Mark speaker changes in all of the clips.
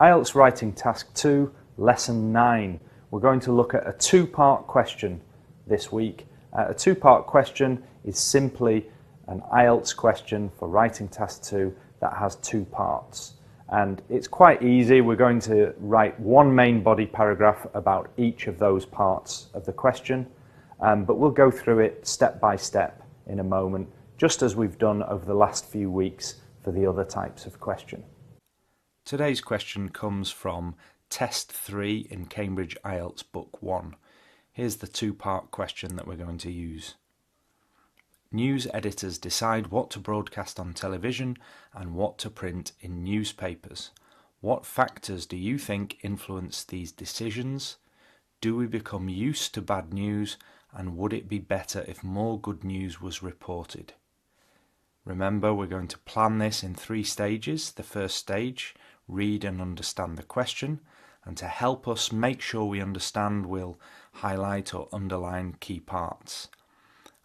Speaker 1: IELTS Writing Task 2, Lesson 9. We're going to look at a two-part question this week. A two-part question is simply an IELTS question for Writing Task 2 that has two parts. And it's quite easy. We're going to write one main body paragraph about each of those parts of the question, but we'll go through it step by step in a moment, just as we've done over the last few weeks for the other types of question. Today's question comes from Test 3 in Cambridge IELTS Book 1. Here's the two-part question that we're going to use. News editors decide what to broadcast on television and what to print in newspapers. What factors do you think influence these decisions? Do we become used to bad news, and would it be better if more good news was reported? Remember, we're going to plan this in 3 stages. The first stage, read and understand the question, and to help us make sure we understand, we'll highlight or underline key parts.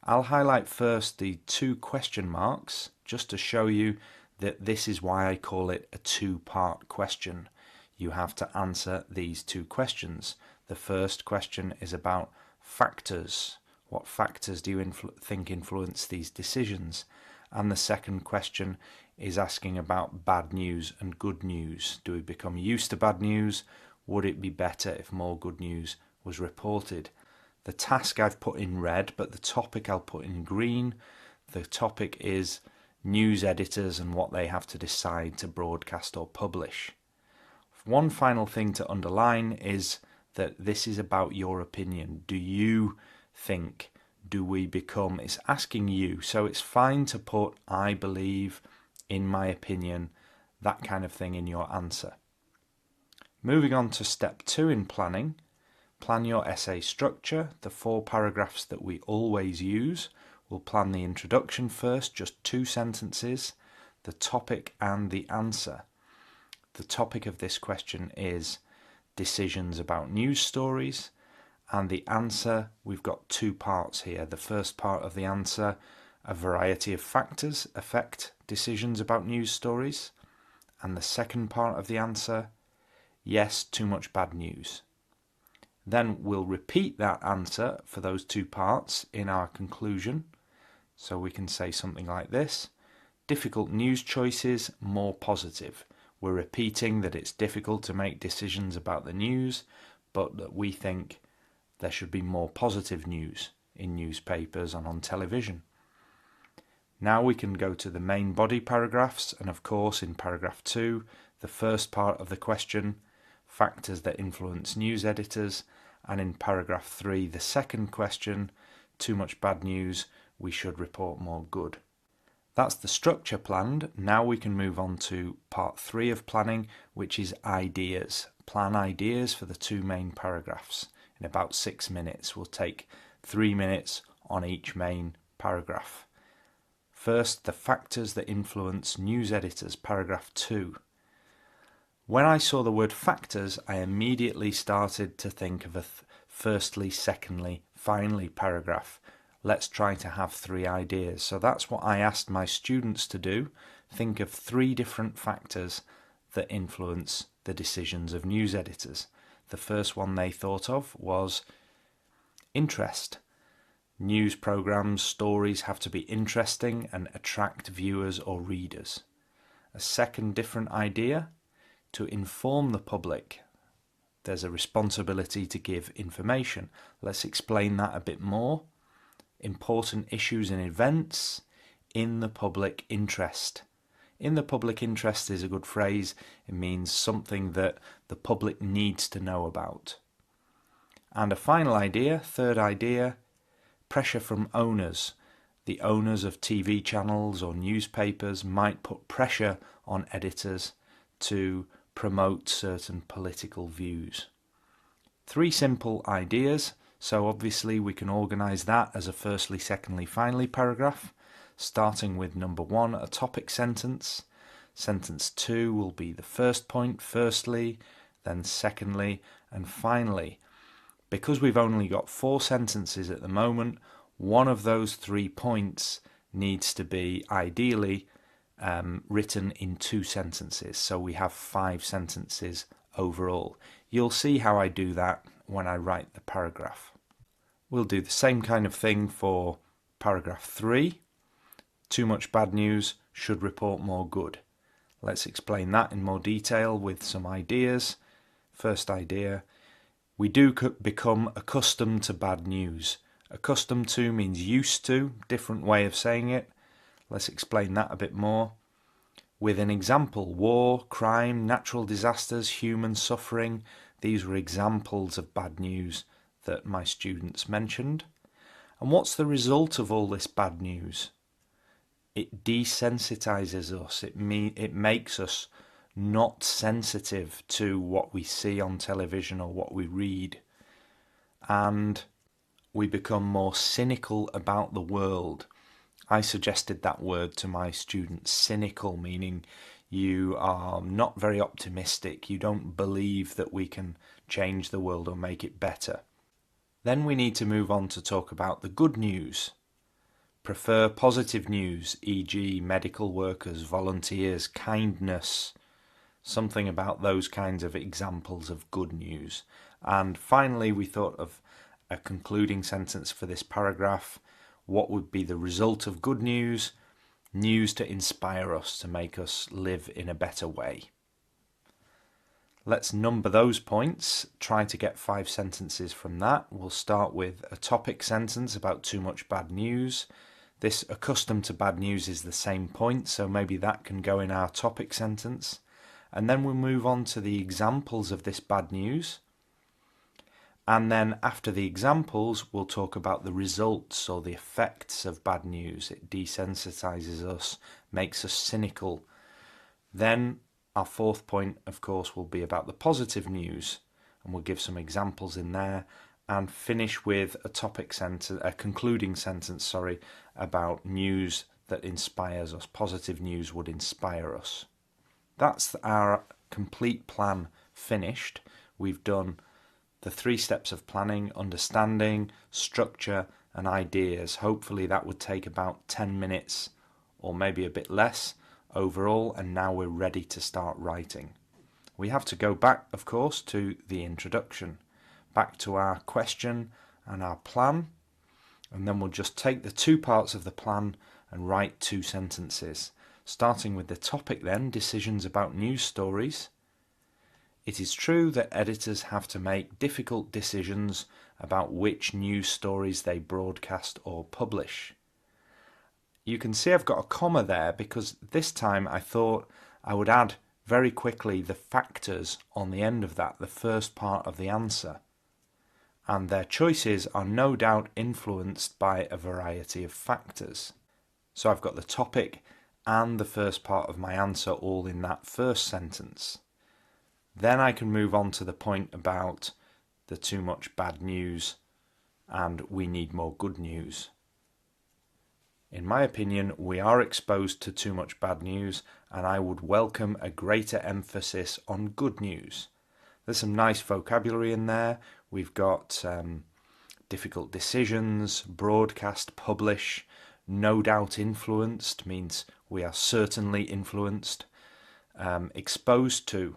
Speaker 1: I'll highlight first the 2 question marks just to show you that this is why I call it a two-part question. You have to answer these 2 questions. The first question is about factors. What factors do you think influence these decisions? And the second question is asking about bad news and good news. Do we become used to bad news? Would it be better if more good news was reported? The task I've put in red, but the topic I'll put in green. The topic is news editors and what they have to decide to broadcast or publish. One final thing to underline is that this is about your opinion. Do you think? Do we become? It's asking you, so it's fine to put I believe, in my opinion, that kind of thing in your answer. Moving on to step 2 in planning. Plan your essay structure, the 4 paragraphs that we always use. We'll plan the introduction first, just 2 sentences, the topic and the answer. The topic of this question is decisions about news stories, and the answer, we've got 2 parts here. The first part of the answer, a variety of factors affect decisions about news stories, and the second part of the answer, yes, too much bad news. Then we'll repeat that answer for those 2 parts in our conclusion. So we can say something like this: difficult news choices, more positive. We're repeating that it's difficult to make decisions about the news, but that we think there should be more positive news in newspapers and on television. Now we can go to the main body paragraphs, and of course in paragraph 2, the first part of the question, factors that influence news editors, and in paragraph 3, the second question, too much bad news, we should report more good. That's the structure planned. Now we can move on to part 3 of planning, which is ideas. Plan ideas for the 2 main paragraphs in about 6 minutes. We'll take 3 minutes on each main paragraph. First, the factors that influence news editors, paragraph 2. When I saw the word factors, I immediately started to think of a firstly, secondly, finally paragraph. Let's try to have 3 ideas. So that's what I asked my students to do. Think of 3 different factors that influence the decisions of news editors. The first one they thought of was interest. News programs, stories have to be interesting and attract viewers or readers. A second different idea, to inform the public. There's a responsibility to give information. Let's explain that a bit more. Important issues and events in the public interest. In the public interest is a good phrase. It means something that the public needs to know about. And a final idea, third idea, pressure from owners. The owners of TV channels or newspapers might put pressure on editors to promote certain political views. 3 simple ideas. So obviously we can organise that as a firstly, secondly, finally paragraph, starting with number 1, a topic sentence. Sentence 2 will be the first point, firstly, then secondly, and finally. Because we've only got 4 sentences at the moment, one of those 3 points needs to be ideally written in 2 sentences, so we have 5 sentences overall. You'll see how I do that when I write the paragraph. We'll do the same kind of thing for paragraph 3. Too much bad news, should report more good. Let's explain that in more detail with some ideas. First idea, we do become accustomed to bad news. Accustomed to means used to, different way of saying it. Let's explain that a bit more. With an example, war, crime, natural disasters, human suffering. These were examples of bad news that my students mentioned. And what's the result of all this bad news? It desensitizes us. It makes us not sensitive to what we see on television or what we read. And we become more cynical about the world. I suggested that word to my students, cynical, meaning you are not very optimistic. You don't believe that we can change the world or make it better. Then we need to move on to talk about the good news. Prefer positive news, e.g. medical workers, volunteers, kindness, something about those kinds of examples of good news. And finally, we thought of a concluding sentence for this paragraph. What would be the result of good news? News to inspire us, to make us live in a better way. Let's number those points. Try to get 5 sentences from that. We'll start with a topic sentence about too much bad news. This accustomed to bad news is the same point, so maybe that can go in our topic sentence. And then we'll move on to the examples of this bad news. And then after the examples, we'll talk about the results or the effects of bad news. It desensitizes us, makes us cynical. Then our 4th point, of course, will be about the positive news, and we'll give some examples in there, and finish with a topic sentence, a concluding sentence, about news that inspires us. Positive news would inspire us. That's our complete plan finished. We've done the 3 steps of planning: understanding, structure, and ideas. Hopefully that would take about 10 minutes or maybe a bit less overall, and now we're ready to start writing. We have to go back, of course, to the introduction, back to our question and our plan, and then we'll just take the 2 parts of the plan and write 2 sentences. Starting with the topic then, decisions about news stories. It is true that editors have to make difficult decisions about which news stories they broadcast or publish. You can see I've got a comma there because this time I thought I would add very quickly the factors on the end of that, the first part of the answer. And their choices are no doubt influenced by a variety of factors. So I've got the topic and the first part of my answer all in that first sentence. Then I can move on to the point about the too much bad news and we need more good news. In my opinion, we are exposed to too much bad news, and I would welcome a greater emphasis on good news. There's some nice vocabulary in there. We've got difficult decisions, broadcast, publish, no doubt influenced means we are certainly influenced, exposed to,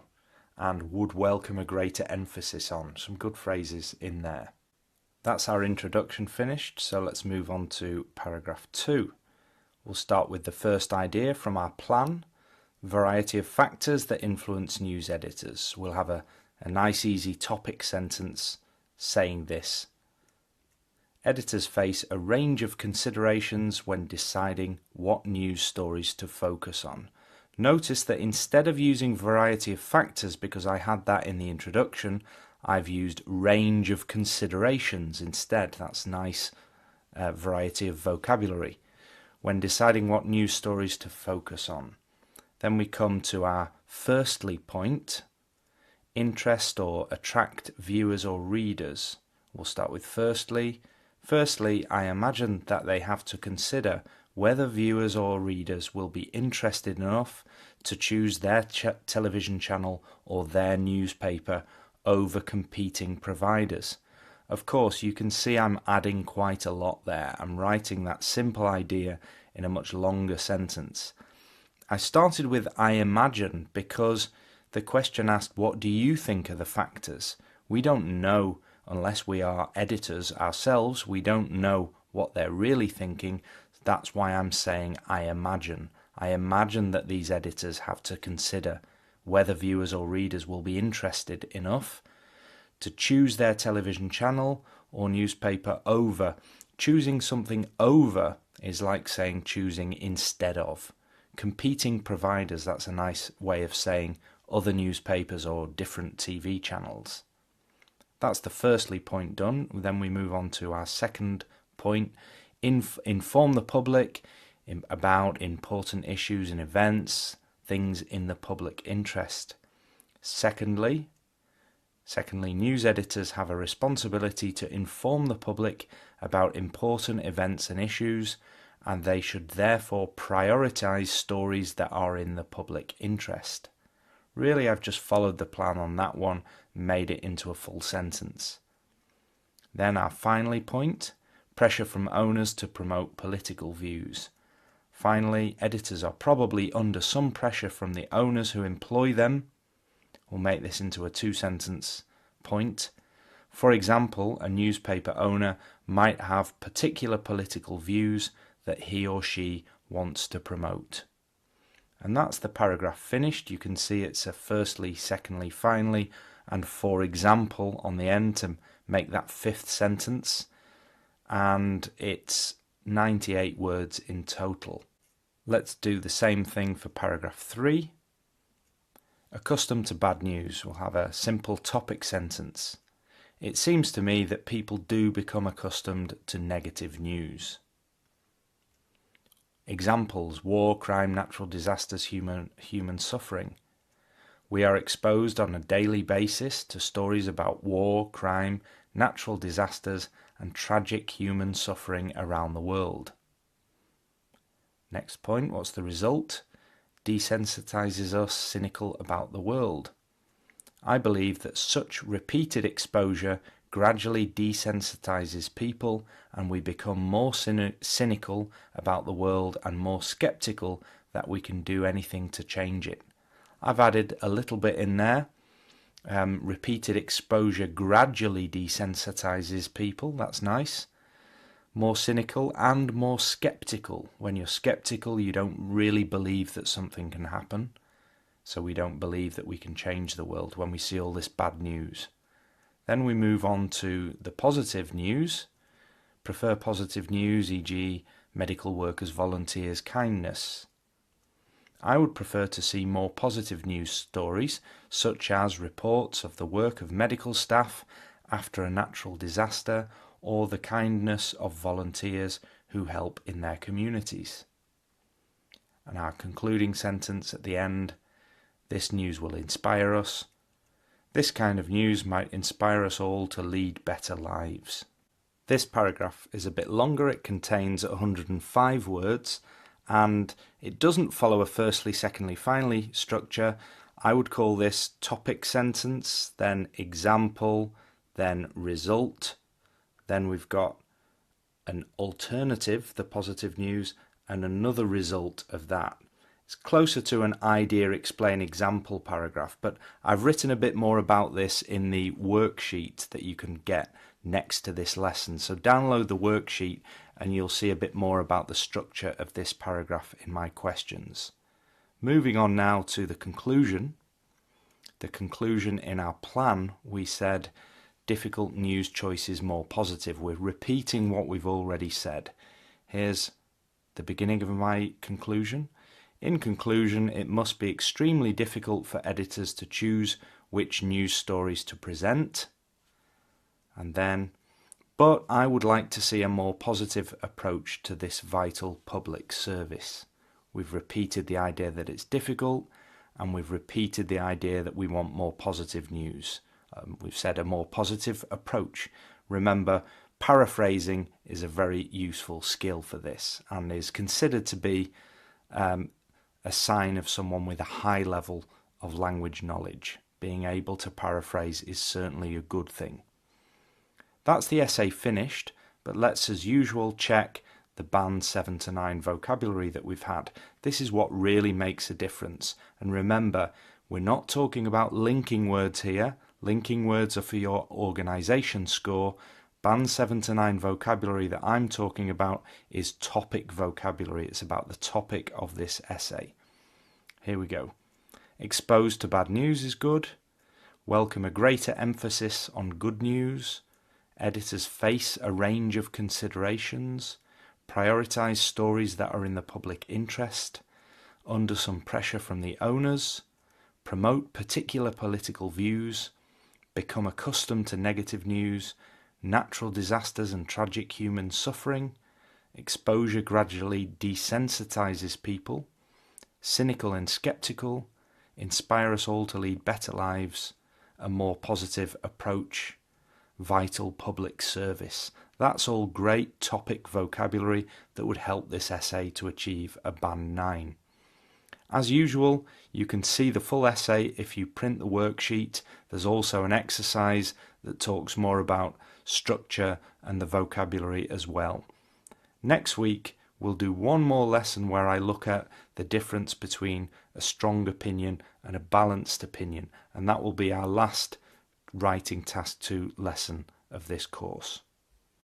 Speaker 1: and would welcome a greater emphasis on. Some good phrases in there. That's our introduction finished, so let's move on to paragraph 2. We'll start with the first idea from our plan, variety of factors that influence news editors. We'll have a nice easy topic sentence saying this. Editors face a range of considerations when deciding what news stories to focus on. Notice that instead of using variety of factors, because I had that in the introduction, I've used range of considerations instead. That's nice variety of vocabulary when deciding what news stories to focus on. Then we come to our firstly point, interest or attract viewers or readers. We'll start with firstly. Firstly, I imagine that they have to consider whether viewers or readers will be interested enough to choose their television channel or their newspaper over competing providers. Of course, you can see I'm adding quite a lot there. I'm writing that simple idea in a much longer sentence. I started with I imagine because the question asked, what do you think are the factors? We don't know unless we are editors ourselves. We don't know what they're really thinking. That's why I'm saying I imagine. I imagine that these editors have to consider whether viewers or readers will be interested enough to choose their television channel or newspaper over. Choosing something over is like saying choosing instead of. Competing providers, that's a nice way of saying other newspapers or different TV channels. That's the firstly point done. Then we move on to our second point. Inform the public about important issues and events, things in the public interest. Secondly, news editors have a responsibility to inform the public about important events and issues, and they should therefore prioritise stories that are in the public interest. Really, I've just followed the plan on that one, made it into a full sentence. Then our finally point, pressure from owners to promote political views. Finally, editors are probably under some pressure from the owners who employ them. We'll make this into a two-sentence point. For example, a newspaper owner might have particular political views that he or she wants to promote. And that's the paragraph finished. You can see it's a firstly, secondly, finally, and for example on the end to make that fifth sentence. And it's 98 words in total. Let's do the same thing for paragraph 3. Accustomed to bad news. We'll have a simple topic sentence. It seems to me that people do become accustomed to negative news. Examples: war, crime, natural disasters, human suffering. We are exposed on a daily basis to stories about war, crime, natural disasters, and tragic human suffering around the world. Next point, what's the result? Desensitizes us cynical about the world. I believe that such repeated exposure gradually desensitizes people, and we become more cynical about the world and more skeptical that we can do anything to change it. I've added a little bit in there. Repeated exposure gradually desensitizes people. That's nice. More cynical and more skeptical. When you're skeptical, you don't really believe that something can happen. So we don't believe that we can change the world when we see all this bad news. Then we move on to the positive news. Prefer positive news, e.g. medical workers, volunteers, kindness. I would prefer to see more positive news stories, such as reports of the work of medical staff after a natural disaster, or the kindness of volunteers who help in their communities. And our concluding sentence at the end, this news will inspire us. This kind of news might inspire us all to lead better lives. This paragraph is a bit longer. It contains 105 words, and it doesn't follow a firstly, secondly, finally structure. I would call this topic sentence, then example, then result. Then we've got an alternative, the positive news, and another result of that. It's closer to an idea, explain, example paragraph, but I've written a bit more about this in the worksheet that you can get next to this lesson. So download the worksheet and you'll see a bit more about the structure of this paragraph in my questions. Moving on now to the conclusion. The conclusion in our plan, we said difficult news choices more positive. We're repeating what we've already said. Here's the beginning of my conclusion. In conclusion, it must be extremely difficult for editors to choose which news stories to present. And then, but I would like to see a more positive approach to this vital public service. We've repeated the idea that it's difficult, and we've repeated the idea that we want more positive news. We've said a more positive approach. Remember, paraphrasing is a very useful skill for this and is considered to be a sign of someone with a high level of language knowledge. Being able to paraphrase is certainly a good thing. That's the essay finished, but let's as usual check the band 7 to 9 vocabulary that we've had. This is what really makes a difference. And remember, we're not talking about linking words here. Linking words are for your organisation score. Band 7 to 9 vocabulary that I'm talking about is topic vocabulary. It's about the topic of this essay. Here we go. Exposed to bad news is good. Welcome a greater emphasis on good news. Editors face a range of considerations. Prioritise stories that are in the public interest. Under some pressure from the owners. Promote particular political views. Become accustomed to negative news. Natural disasters and tragic human suffering. Exposure gradually desensitizes people. Cynical and skeptical. Inspire us all to lead better lives. A more positive approach. Vital public service. That's all great topic vocabulary that would help this essay to achieve a band 9. As usual, you can see the full essay if you print the worksheet. There's also an exercise that talks more about structure and the vocabulary as well. Next week, we'll do one more lesson where I look at the difference between a strong opinion and a balanced opinion, and that will be our last Writing Task 2 lesson of this course.